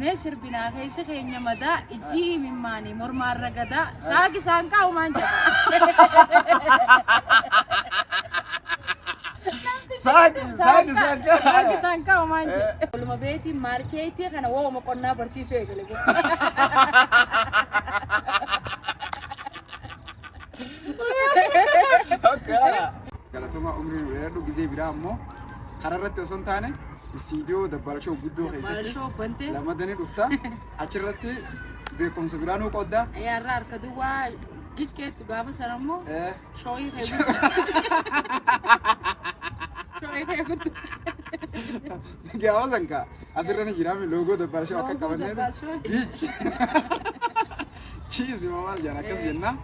ونسر بنا خيس خيني مدا إجي من ماني مرمار رجدا ساقي سانكا ومانجا ساقي سانكا ومانجا لما بيتي مارشيتي خنا وو ما كنا برسيسو يقولي galatuma umri weeradu gizee biraa ammoo kararratti osoo hin taane istiidiyoo dabbalashoo guddoo keessatti lamadanii dhufta achirratti beekumsa biraa nuu qodda yaarraa harka duwwaa gijkeetu gaafa sana ammoo shooyii feegutu gaafa sanka asirra ni jiraami loogoo dabbalashoo akka qabannee giich chiizi maal jaan akkas jenna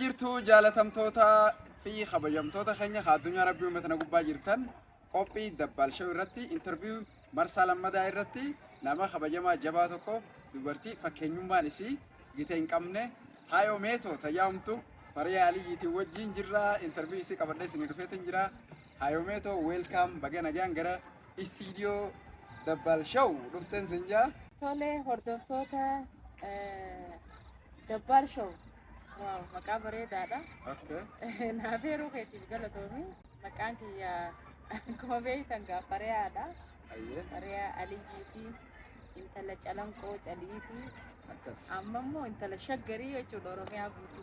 jirtu jaalatamtoota fi kabajamtoota keenya addunyaa rabbii uummatana gubbaa jirtan qophii dabbalshoo irratti interview marsaa lammadaa irratti nama kabajamaa jabaa tokko dubartii fakkeenyummaan isii gitee hin qabne haayoo meetoo tajaamtu Fariyaa Aliyyiti wajjin jirra interview isii qabadhee isin dhufeetin jira haayoo meetoo welcome baga nagaan gara istiidiyoo dabbalshoo dhufteen sinjaa tole hordoftoota dabbalshoo واو مكان بريدة اوكي نافيرو كيتي غلطومي مكان كي كما بيتنغا فريادا ايوه فريا عليجيتي انت لا چلنكو چليتي اممو انت لا شغري يچودورمي ابوتي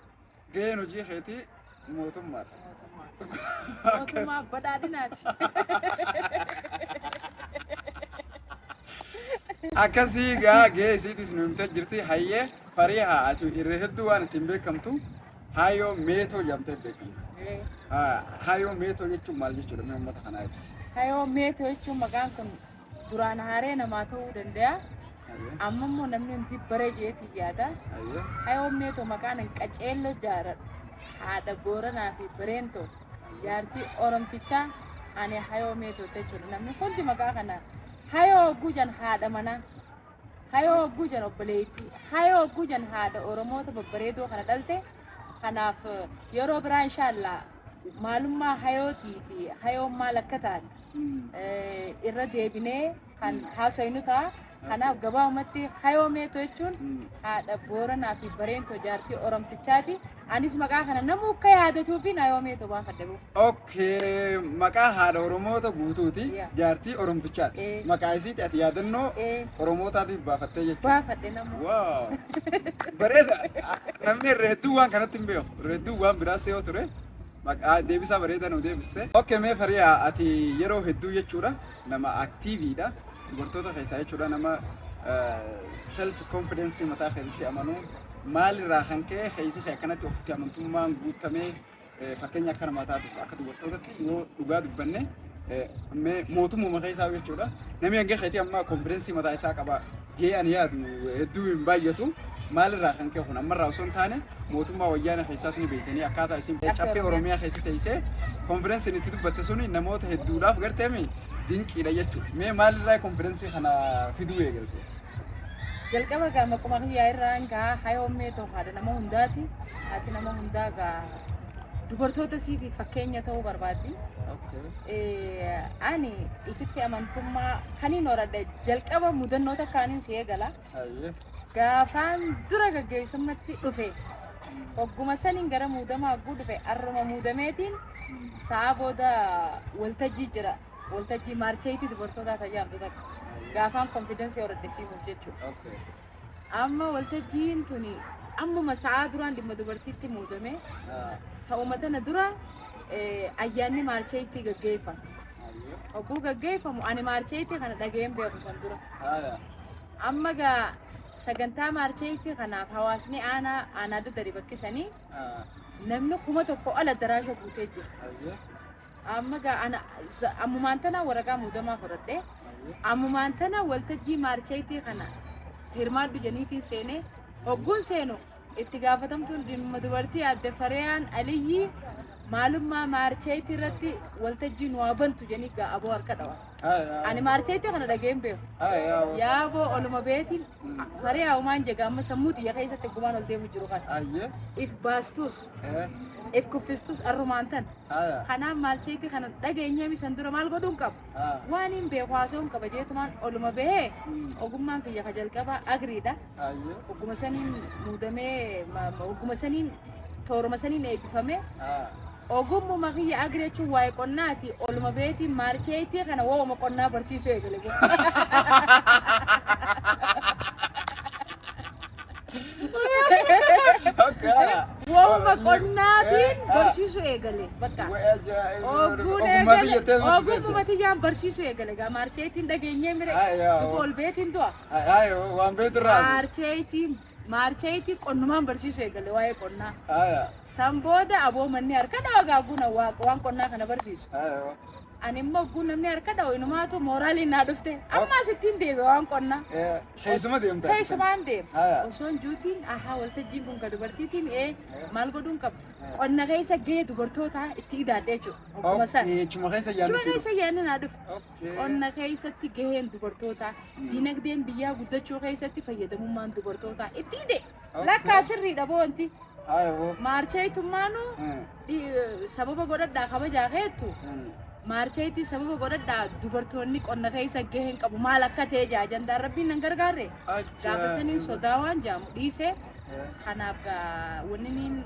دينو جي خيتي موتما بداديناتي akasi ga geesitis numte jirti hayye fariha atu irreeddu waan timbeekamtu hayo meeto jamte beekamtu hayo meeto jechuun maal jechuudha mee ummata kana ibsi hayo meeto jechuun maqaan kun duraan haaree namaa ta'uu danda'a amma immoo namni hundi bare jeetii yaada hayo meeto maqaan qaceello jaaradha haadha booranaa fi bareento jaartii oromtichaa ani hayo meeto jechuudha namni hundi maqaa kana hayo gujan haadha mana hayo gujan obboleetti hayo gujan haadha oromoota babbareedoo kana dhalte kanaaf yeroo biraa inshallah maalummaa hayootii fi hayoomaa lakkataati irra deebinee kan haasoynu ta'a kanaaf gabaabumatti hayoo meeto jechuun haadha booranaa fi bareentoo jaartii oromtichaati anis maqaa kana namu akka yaadatuu fi hayoo meeto baafadhe bu okay maqaa haadha oromoota guutuuti jaartii oromtichaati maqaa isiiti ati yaadannoo oromootaatiif baafattee jechuudha baafadhe namu wow bareeda namni reedduu waan kanatti hin beeku reedduu waan biraa se'oo ture maqaa deebisaa bareeda nu deebiste okay mee Fariyaa ati yeroo hedduu jechuudha nama aktiiviidha dubartoota keessaa jechuudha nama self confidence mataa keessatti amanu maalirraa kan ka'e keessi akkanatti ofitti amantummaan guutamee fakkeenya akka namaa taatuuf akka dubartootatti yoo dhugaa dubbanne mootummaa keessaa jechuudha namni hanga keessatti amma confidence mataa isaa qaba jee ani yaadu hedduu hin baay'atu maalirraa kan ka'e kun ammarraa osoo hin taane mootummaa wayyaana keessaas ni beekanii akkaataa isin caffee oromiyaa keessatti ta'isee confidence itti dubbatte suni namoota hedduudhaaf garteemi dinqiidha jechuudha mee maalirraa confidence kana fiduu eegalte jalqaba gama kuma kiyyaa irraan gaa hayoo meetoo haadha nama hundaati haati nama hundaa gaa dubartoota siitiif fakkeenya ta'uu barbaaddi ani ifitti amantummaa kaniin horadhe jalqaba mudannoota kaaniin si eegala gaafaan dura gaggeessummatti dhufe hogguma saniin gara muudamaa hagguu dhufe arruma muudameetiin sa'a booda waltajjii jira waltajjii maarcheetii dubartootaa tajaajiltu takka gaafaan confidence horadhe siimuuf jechuudha amma waltajjiin tuni ammuma sa'a duraan dhimma dubartiitti muudame sa'uma tana dura ayyaanni maarcheetii gaggeeffama hogguu gaggeeffamu ani maarcheetii kana dhageen beeku san dura amma gaa sagantaa maarcheetii kanaaf hawaasni aanaa daddari bakkisanii namni kuma tokko ala daraasha guutee jira amma gaa ammumaan tana waraqaa muudamaa fudhadhe ammumaan tana waltajjii maarcheetii kana hirmaaddu janiitiin seenee hogguun seenu itti gaafatamtuun dhimma dubartii adde Fariyaan Aliyyii maalummaa maarcheetii irratti waltajjii nu waabantu janii gaa aboo harka dhawa ani maarcheetii kana dhageen beeku yaaboo oluma beetiin Fariyaa umaan jega amma sammuuti yaa keessatti gumaan ol deemu jiru kan if baastus if kuffistus arrumaantan kanaaf maalcheetii kana dhageenyee misan dura maal godhuun qaba waan hin beeku haasaa'uun qaba jeetumaan oluma bahee ogummaan kiyya ka jalqabaa agriidha oguma saniin muudamee oguma saniin tooruma saniin eebbifamee ogummuma kiyya agri jechuun waa'ee qonnaati oluma beetiin maalcheetii kana wooma qonnaa barsiisuu eegale wooma qonnaatiin barsiisuu eegale bakka ogummaa tiyyaan barsiisuu eegale gaa maalcheetiin dhageenyee mire duba ol beetiin du'a maalcheetii qonnumaan barsiisuu eegale waa'ee qonnaa Sambooda aboo manni harka dhawagaa guna waan qonnaa kana barsiisu. Ani immoo guna namni harka dhawu inumaatu mooraalii naa dhufte amma sittiin deeme waan qonnaa. Keessuma deemta. Keessumaan deema. Osoon juutiin waltajjiin kun ka dubartiitiin maal godhuun qaba. Qonna keessa gahee dubartootaa itti idaadhee jechuudha. Ogguma sana. Chuma keessa yaadni Chuma keessa yaadni naa dhufe. Qonna keessatti gaheen dubartootaa dinagdeen biyyaa guddachuu keessatti fayyadamummaan dubartootaa itti ide. Lakkaa sirriidha boonti. Maarcheetummaanu sababa godhadhaa kabajaa keettu maarcheetii sababa godhadhaa dubartoonni qonna keessa gaheen qabu maal akka ta'e jaajandaa rabbiin nan gargaarre gaafa saniin sodaa waan jaamu dhiise kanaaf wanniin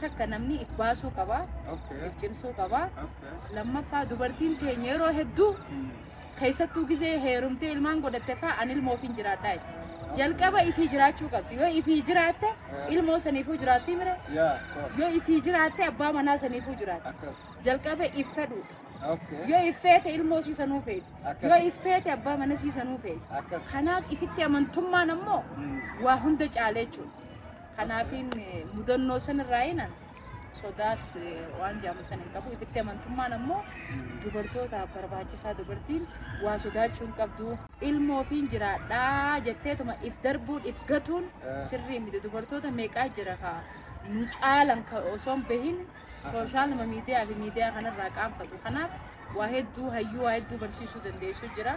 takka namni if baasuu qaba if cimsuu qaba lammaffaa dubartiin keenya yeroo hedduu keessattuu gizee heerumtee ilmaan godhatte fa'aa ani ilmoo ofiin jiraadhaa jechuudha. jalqaba ifii jiraachuu qabdi yoo ifii jiraatte ilmoo saniifuu jiraatti mire yoo ifii jiraatte abbaa manaa saniifuu jiraatti jalqaba iffadhu yoo iffeete ilmoo siisanuu feeti yoo iffeete abbaa mana siisanuu feeti kanaaf ifitti amantummaan ammoo waa hunda caale jechuudha kanaafiin mudannoo sanirraa hinan sodaas waan jaamu san hin qabu ifitti amantummaan ammoo dubartootaaf barbaachisaa dubartiin waa sodaachuun qabdu ilmoo ofiin jiraadhaa jetteetuma if darbuun if gatuun sirrii miti dubartoota meeqaa jira kaa nu caalan ka osoon behin sooshaal miidiyaa fi miidiyaa kanarraa qaanfatu kanaaf waa hedduu hayyuu waa hedduu barsiisuu dandeessu jira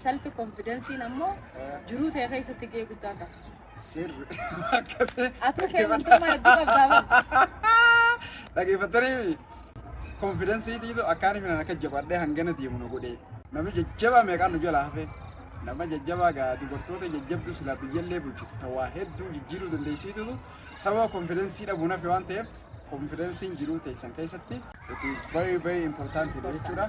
self confidence ammoo jiruu ta'e keessatti gahee guddaa qaba. Sirri akkasii. Ati keemantummaa hedduu qabdaa. Dhaggeeffatanii konfidensiitiitu akkaan fi akka jabaadhee hangana deemu nu godhee namni jajjabaa meeqaan nu jala hafe nama jajjabaa gaa dubartoota jajjabdu sila biyyallee bulchitu ta'aa hedduu jijjiiruu dandeessiitutu sababa konfidensii dhabuun hafe waan ta'eef konfidensiin jiruu teessan keessatti it is very important jechuudha.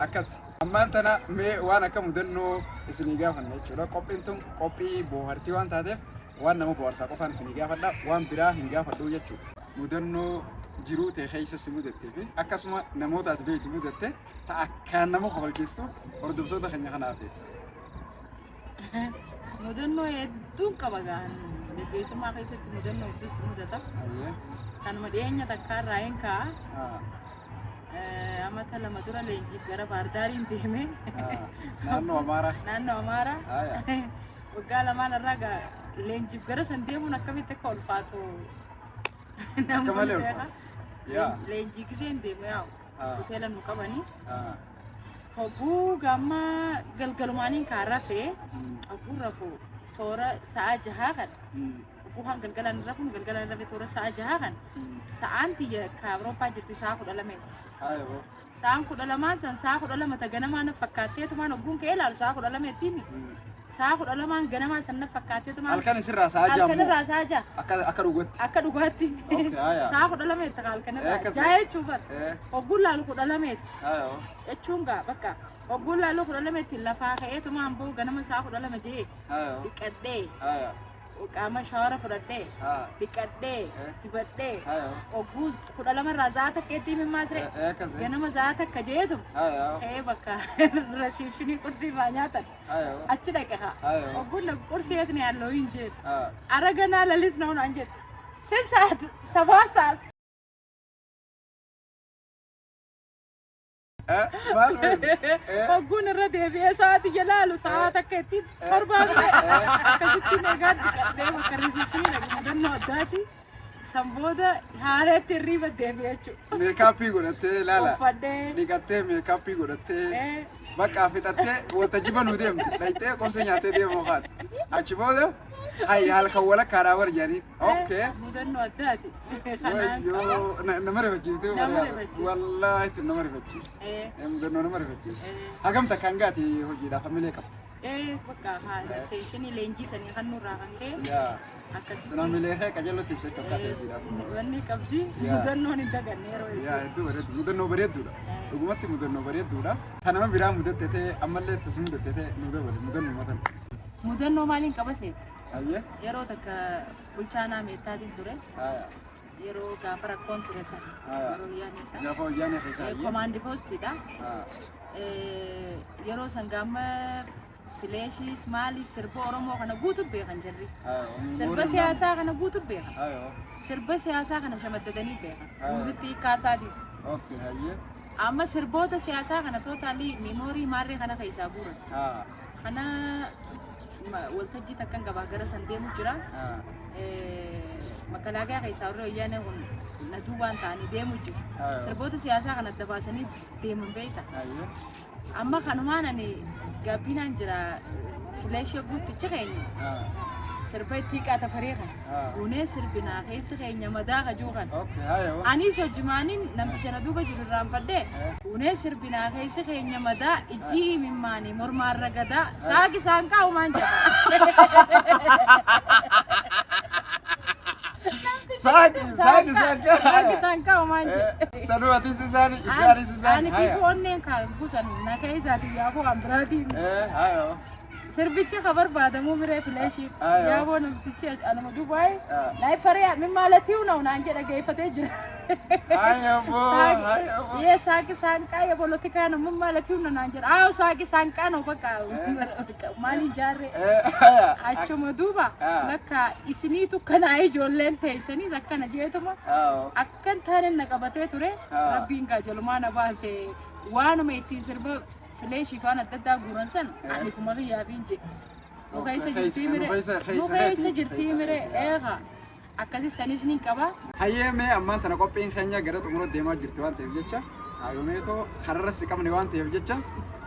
Akkas ammaan tana mee waan akka mudannoo isinii gaafanna jechuudha. Qophiin tun qophii bohaartii waan taateef waan nama bohaarsaa qofaan isinii gaafadha waan biraa hin gaafadhu jechuudha. Mudannoo jiruu ta'e keessa si mudattee fi akkasuma namoota ati beektu mudatte ta'a akkaan nama kofalchiistu hordoftoota keenya kanaaf. Mudannoo hedduun qaba gahan gaggeessummaa keessatti mudannoo hedduu si mudata. Kanuma dhiyeenya takkaarraa hin ka'a. Amata lama dura leenjiif gara Baardaariin deeme. Naannoo Amaaraa. Naannoo Amaaraa. Waggaa lamaan irraa leenjiif gara san deemuun akkamitti akka ulfaatu. Akka malee ulfaatu. Leenjii giseen deeme yaa'u hoteela nu qabanii. Hogguu gamma galgalumaaniin kaan rafee hogguu rafu toora sa'a jahaa kana. Bukan galgalan rafee toora sa'a jahaa kana. Sa'aan tiyya ka Awurooppaa jirti sa'a 12. Sa'aan 12 san sa'a 12 ta ganamaan fakkaatteetumaan hogguun ka'ee ilaalu sa'a 12 ittiin. Sa'a 12 ganamaa san fakkaatteetumaan. Halkan isirraa sa'a jaha. Halkan irraa sa'a jaha. Akka dhugaatti. Akka dhugaatti. Sa'a 12 ta halkan irraa. Jaha jechuun bara. Hogguun laalu 12. Jechuun gaa bakka. Hogguun laalu 12 lafaa ka'eetumaan boo ganama sa'a 12 jee. Dhiqadhee. Qaama shawara fudhadhee dhiqadhee dibadhee hogguu 12 irraa za'a takkeetti mimmaasire ganama za'a takka jeetu ta'ee bakka rasiibshinii qursii irraa nyaatan achi dhaqe hogguun qursii eetni yaalloo hin jedhu araganaa lalis na hunaan jedhu sin sa'aat 7 sa'aat. Hogguun irra deebi'ee sa'aatii jalaalu sa'a takka ittiin torbaan akkasitti egaa dhiqadhee bakka risiibshinii dhaqe mudannoo addaati. San booda haareetti hirriiba deebi'ee jechuudha. Meekaappii godhattee ilaala. Uffadhee. Dhiqattee meekaappii godhattee Bakka fixattee wata jiba nu deemte dhayxee qorsa nyaattee deemuu haadha. Achi booda hayya halkan walakkaadhaa warjaanii. Okay. Mudannoo addaati. Wayyoo nama rifachiifte wallaahi itti nama rifachiifte. Mudannoo nama rifachiifte. Hagam takkaan gaati hojiidhaaf hamilee qabda. Bakka teeshinii leenjii sanii kan nurraa kan ka'e. Akkasii. Hamilee qajeellotti ibsa qabdaate hojiidhaaf. Wanni qabdi mudannoon hin daganne yeroo hedduu bareedu mudannoo bareedduudha. Dhugumatti mudannoo bareedduudha. Kan nama biraa mudatte ta'e ammallee itti mudatte ta'e nu dabale mudannoo matan. Mudannoo maaliin qabasee? Ayye. Yeroo takka bulchaanaa meettaatiin ture. Yeroo gaafa rakkoon ture sana. Yeroo yaane sana. Gaafa yaane keessa. Komaandi poostiidha. Yeroo san gaama fileeshis maali sirba Oromoo kana guutuu beekan jirri. Sirba siyaasaa kana guutuu beekan. Sirba siyaasaa kana shamaddatanii beekan. Guutuutti kaasaatiis. Okay, ayye. Amma sirboota siyaasaa kana tootaalii miimoorii maarree kana keessaa guuran. Kana waltajjii takkan gabaa gara san deemu jira. Makalaagaa keessaa warra wayyaanee kun na duubaan ta'anii deemu jiru. Sirboota siyaasaa kana adda baasanii deeman beekta. Amma kanumaan ani gabbinaan jira fileeshii guutticha keenya. Sirba itti qaata faree kan. Unee sirbinaa keessa keenya madaa kajuu kan. Anis hojjumaanin namticha na duuba jiru irraan fadhee. Unee sirbinaa keessa keenya madaa ijji himimmaanii mormaarra gadaa saagi isaan qaa'umaan jira. Saagi isaan qaa'umaan jira. Sanuu atis isaanis isaan. Ani fi onneen kan gusan na keessaatii yaafuu kan biraatiin. Sirbicha kabar baadamu miree fileeshii yaaboo namtichi anuma dubaay naay faree min maalatii una unaan jedha geeffatee jira. Yee saaki saanqaa yee polotikaa namun maalatii una naan jedha. Saaki saanqaa no bakka maaliin jaarree achuma duuba bakka isiniitu kanaa ijoolleen teessaniis akkana jeetuma akkan taaneen na qabatee ture rabbiin gaajolumaa na baase waanuma ittiin sirba fileeshii faana adda addaa guuran san ani kuma biyyaafin jedhe. Mukeessa jirtii mire eega akkasii sanis ni qaba. Hayyee mee ammaan tana qophiin keenya gara xumura deemaa jirti waan ta'eef jecha hayyomeetoo kararras qabne waan ta'eef jecha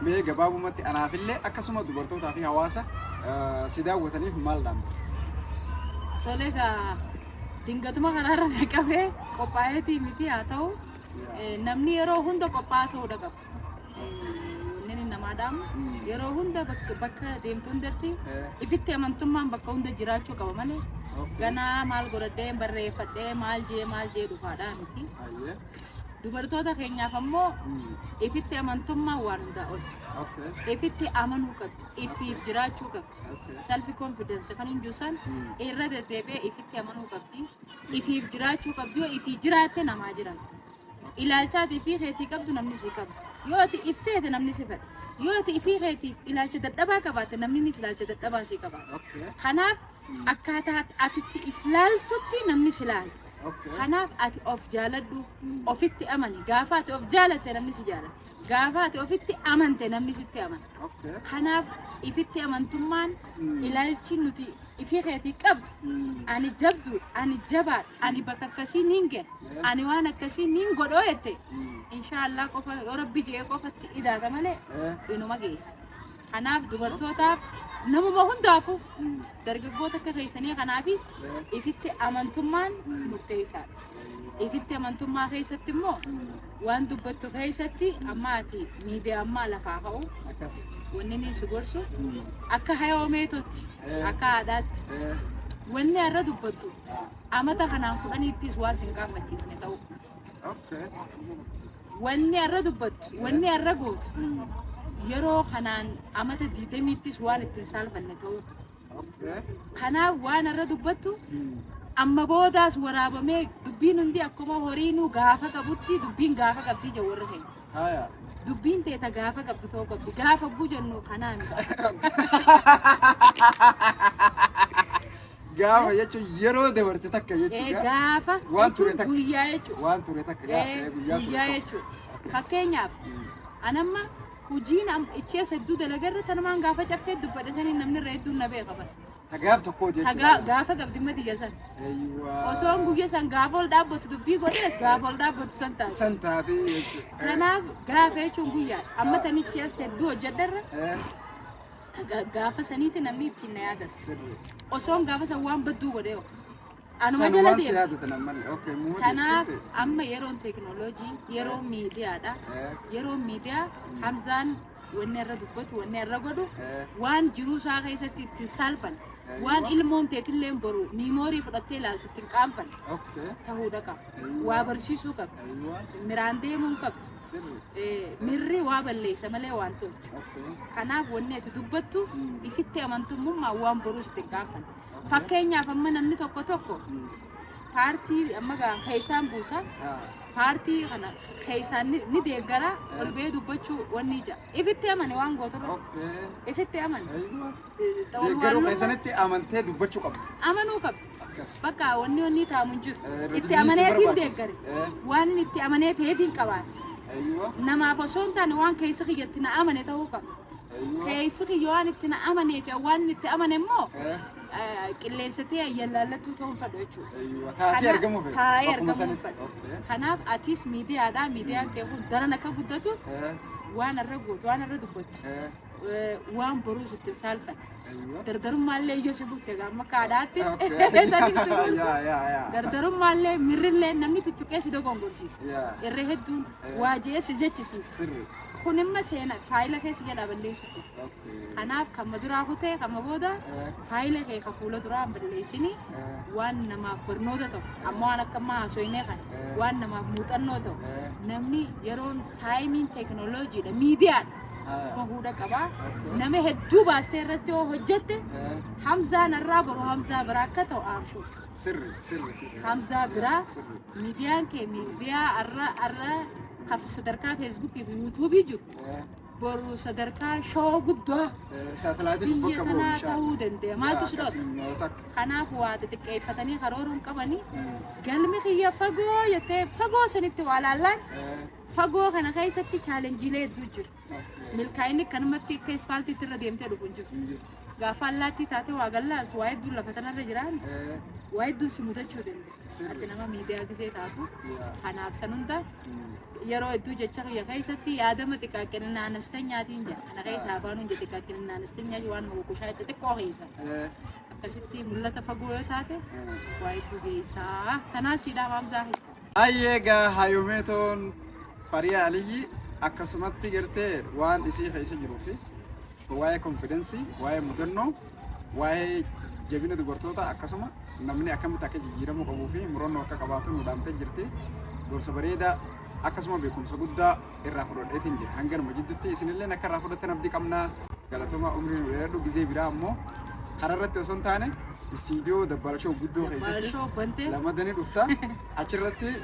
mee gabaabumatti anaafillee akkasuma dubartootaa fi hawaasa si daawwataniif maal dhaamta? Tole egaa dingatuma karaarra naqabee qophaa'eetii miti haa ta'u namni yeroo hunda qophaa'aa ta'uu qaba. Madam, yeroo hunda bakka deemtu hundatti ifitti amantummaan bakka hunda jiraachuu qaba malee. Ganaa maal godhadhee barreeffadhee maal jee dhufaadhaa miti. Dubartoota keenyaaf ammoo ifitti amantummaan waan hundaa ol. Ifitti amanuu qabdi. Ifiif jiraachuu qabdi. Self confidence kan hin juusan irra deddeebi'ee ifitti amanuu qabdi. Ifiif jiraachuu qabdi yoo ifii jiraatte namaa jiraata. Ilaalchaatii fi keetii qabdu namni si qaba. Yoo ati iffeete namni si fedha. Yoo ati ifii keetiif ilaalcha dadhabaa qabaatte namni nis ilaalcha dadhabaa si qabaata. Kanaaf akkaataa atitti if laaltutti namni si laala. Kanaaf ati of jaaladhu ofitti amani. Gaafa ati of jaalatte namni si jaalata. Gaafa ati ofitti amante namni sitti amana. Kanaaf ifitti amantummaan ilaalchi nuti ifii keetii qabdu ani jabdu ani jabaadha ani bakka akkasii niin ga'e ani waan akkasii niin godhoo jette inshaallah qofa yoo rabbi jedhee qofatti idaata malee inuma geessa. Kanaaf dubartootaaf namuma hundaafu dargaggoota akka keessanii kanaafis ifitti amantummaan murteessaadha. Ifitti amantummaa keessatti immoo waan dubbattu keessatti amma ati miidiyaa ammaa lafaa ka'u wanni ni si gorsu akka hayoomeetotti akka aadaatti wanni irra dubbattu amata kanaan fudhaniittis waan sin gaafachiisne ta'u. Wanni irra dubbattu wanni irra gootu yeroo kanaan amata 20ttis waan ittiin saalfanne ta'u. Kanaaf waan irra dubbattu amma boodaas waraabamee dubbiin hundi akkuma horiinuu gaafa qabutti dubbiin gaafa qabdii jedhu warra keenya. Dubbiin teeta gaafa qabdu ta'uu qabdi. Gaafa bujannu kanaa miti. Gaafa jechuun yeroo dabarte takka jechuudha. Gaafa guyyaa jechuudha. Waan ture takka guyyaa jechuudha. Fakkeenyaaf anamma hojiin ichee hedduu dalagarra tanumaan gaafa caffee dubbadhe sanii namni irra hedduun na beeka bara. Tagaaf tokko jechuudha. Gaafa qabdi mati yasan. Ayyuwa. Osoo guyyaa san gaafa ol dhaabbatu dubbii godhees gaafa ol dhaabbatu san taate. San taate jechuudha. Kanaaf gaafa jechuun guyyaa amma tanichi as hedduu hojjedharra gaafa saniiti namni ittiin na yaadatu. Osoon gaafa san waan badduu godhee anuma jala deema. Kanaaf amma yeroon teekinooloojii yeroo miidiyaadha. Yeroo miidiyaa Hamzaan wanni irra dubbatu wanni irra godhu waan jiruu isaa keessatti ittiin saalfan. Waan ilmoon teetillee boru miimoorii fudhattee ilaaltu ittiin qaanfan ta'uudha qaba. Waa barsiisuu qabdu. Miraan deemuu qabdu. Mirri waa balleessa malee waan tolchu. Kanaaf wanni ati dubbattu ifitti amantummaa waan boruus ittiin qaanfan. Fakkeenyaaf amma namni tokko paartii amma keessaan buusa. Paartii kana keessaan ni deeggara ol bee dubbachuu wanni ija. Ifitti amane waan gootorra. Ifitti amane. Deeggaruu keessanitti amantee dubbachuu qabdu. Amanuu qabdu. Bakka wanni taamu hin jiru. Itti amaneetiin deeggare. Waan itti amanee ta'eetiin qabaate. Namaaf osoo hin taane waan keessa kiyyatti na amane ta'uu qaba. Keessa kiyya waan itti na amaneef waan itti amane immoo qilleensatee ayyaallaallattuu ta'uun fadhu jechuudha. Taatee argamuuf. Taa'ee argamuuf fadhu. Kanaaf atis miidiyaadha. Miidiyaan kee kun daran akka guddatuuf waan irra gootu waan irra dubbattu waan boruus ittiin saalfan. Dardarummaallee iyyuu si butte amma kaadhaatti. Dardarummaallee mirrillee namni tuttuqee si dogongorsiisa. Irree hedduun waa jee si jechisiisa. Kun imma seena faayila keessa jala balleessutti. Kanaaf kan duraa kutee kan booda faayila kee ka fuula duraa balleessini waan namaaf barnoota ta'u amma waan akka ammaa haasofnee kan waan namaaf muuxannoo ta'u namni yeroon taayimiin teekinooloojiidha miidiyaadha. Bahuudha qaba. Nama hedduu baastee irratti yoo hojjette Hamzaan irraa boru Hamzaa biraa akka ta'u aamshu. Sirri. Hamzaa biraa miidiyaan kee miidiyaa arra sadarkaa feesbuukii fi yuutuubii jiru. Boru sadarkaa shoo guddaa biyya tanaa ta'uu danda'a. Maaltu si dhoota? Kanaaf waa xixiqqeeffatanii karooruun qabanii galmi kiyya fagoo jettee fagoo sanitti waa laallaan fagoo kana keessatti chaalenjiilee hedduu jiru. Milkaa'inni kanumatti akka ispaaltiitti irra deemtee dhufu hin jiru. Gaafa allaattii taate waa gallaaltu waa hedduun lafa tanarra jiraan waa hedduun si mudachuu danda'a. Ati nama miidiyaa gisee taatu kanaaf san hunda yeroo hedduu jecha kiyya keessatti yaadama xiqqaaqqinina anastanyaatiin jira. Kana keessa afaanuun je xiqqaaqqinina anastanyaa waan mokushaa itti xiqqoo keessa. Akkasitti mul'ata fagoo yoo taate waa hedduu geessaa. Tanaas siidhaa Hamzaa hedduu. Ayyeegaa hayyomeetoon Fariyaa Aliyyi akkasumatti gartee waan isii keessa jiruu fi waa'ee konfidensii, waa'ee mudannoo, waa'ee jabina dubartoota akkasuma namni akkamitti akka jijjiiramuu qabuu fi murannoo akka qabaatu nu dhaamtee jirti. Gorsa bareedaa akkasuma beekumsa guddaa irraa fudhadheetiin jira. Hanganuma jidduutti isinillee akka irraa fudhattan abdii qabnaa galatoomaa umriin dheeradhu gizee biraa ammoo karaa irratti osoo hin taane istiidiyoo dabbalashoo guddoo keessatti lamadanii dhufta achirratti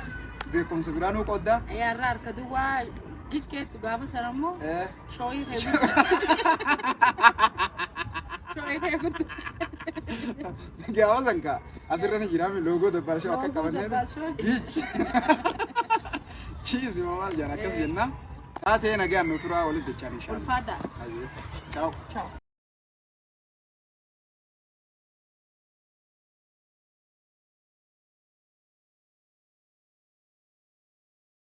beekumsa biraa nuu qooddaa. Yarraa harka duwwaa gijkeetu gaafa sana immoo shooyii feeguutu. Gaafa sankaa asirra ni jiraami loogoo dabbalashoo akka qabannee giich. Cheese maal jaan akkas jenna. Taatee nagaan nu turaa walitti jechaan inshallah. Ulfaadha. Ciao.